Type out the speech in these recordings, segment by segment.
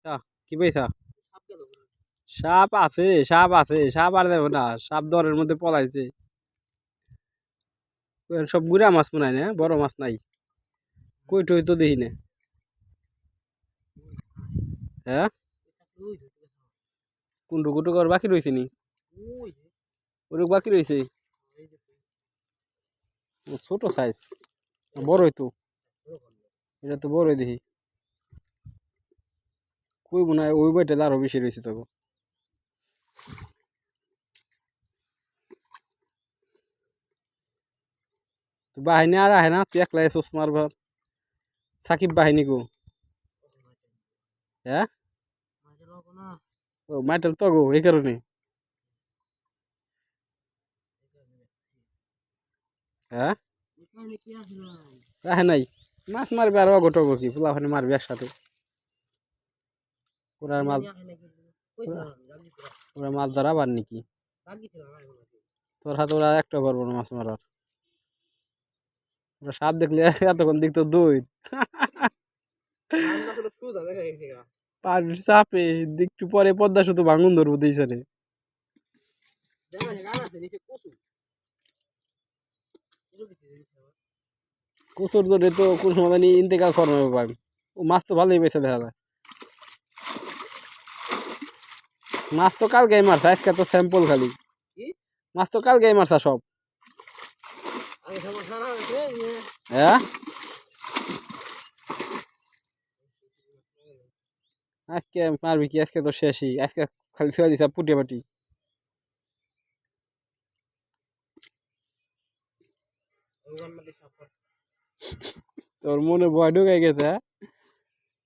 তা কি পয়সা সাপ আছে সাপ আছে সাপ আর দেবো না সাপ দরের মধ্যে পলাইছে সব গুড়া মাছ মনে হয় না বড় মাছ নাই কই টই তো দেখি না হ্যাঁ কোনটু কুটু কর বাকি রয়েছে নি ওরকম বাকি রয়েছে ছোট সাইজ বড়ই তো এটা তো বড়ই দেখি কই মনে হয় ওই বইটা আরো বেশি রয়েছে তখন তো বাহিনী আর আহে না তুই একলা এসোস মারবার সাকিব বাহিনী গো হ্যাঁ ও মাইটেল তো গো এই কারণে হ্যাঁ আহে নাই মাছ মারবে আর অগটগো কি ফুলাফানি মারবে একসাথে ওরা মাছ ওরা মাছ ধরা পার নাকি তোর হাতে ওরা একটা পারবো না মাছ মারার ওরা সাপ দেখলে এতক্ষণ দেখতো দই পানির চাপে একটু পরে পদ্মা শুধু ভাঙুন ধরবো দিয়েছে কুচুর জন্য তো কোন সময় জানি ইন্তেকাল করানো পাই ও মাছ তো ভালোই পেয়েছে দেখা যায় মাছ তো কালকে মারছে আজকে তো স্যাম্পল খালি মাছ তো কালকে মারছা সব হ্যাঁ আজকে মারবি কি আজকে তো শেষই আজকে খালি ছেড়ে দিছে পুটিয়া পাটি তোর মনে ভয় ঢুকে গেছে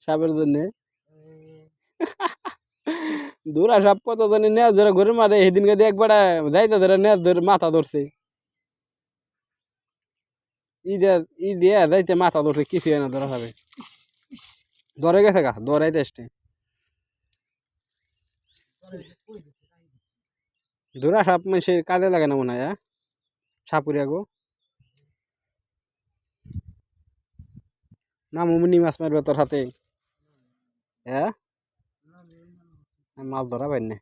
সাপের জন্যে দূরা সাপ কত জনে নেজ ধরে ঘুরে মারে সেদিনকে একবার যাইতে ধরে নেজ ধরে মাথা ধরছে ই দিয়ে যাইতে মাথা ধরছে কিছু না ধরা যাবে ধরে গেছে গা ধরাইতে আসতে দূরা সাপ মানুষের কাজে লাগে না মনে হয় সাপুরিয়া গো না মুমনি মাছ মারবে তোর হাতে হ্যাঁ মাছ ধরা পাই না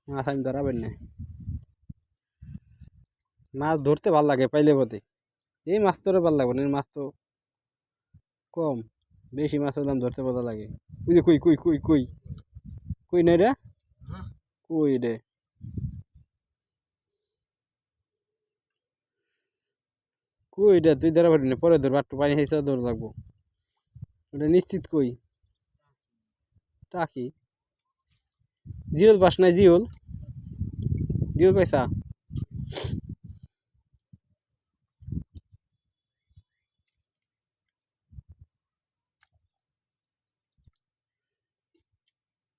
মাছ আমি ধরা পাই না মাছ ধরতে ভাল লাগে পাইলে বোধে এই মাছ তোর ভাল লাগবে না মাছ তো কম বেশি মাছের দাম ধরতে ভালো লাগে ওই যে কই কই কই কই কই নাই রে কই রে কই রে তুই ধরা পারবি না পরে ধর একটু পানি খাইছে ধর লাগবো এটা নিশ্চিত কই টাকি জিওল পাস নাই জিওল জিওল পাইসা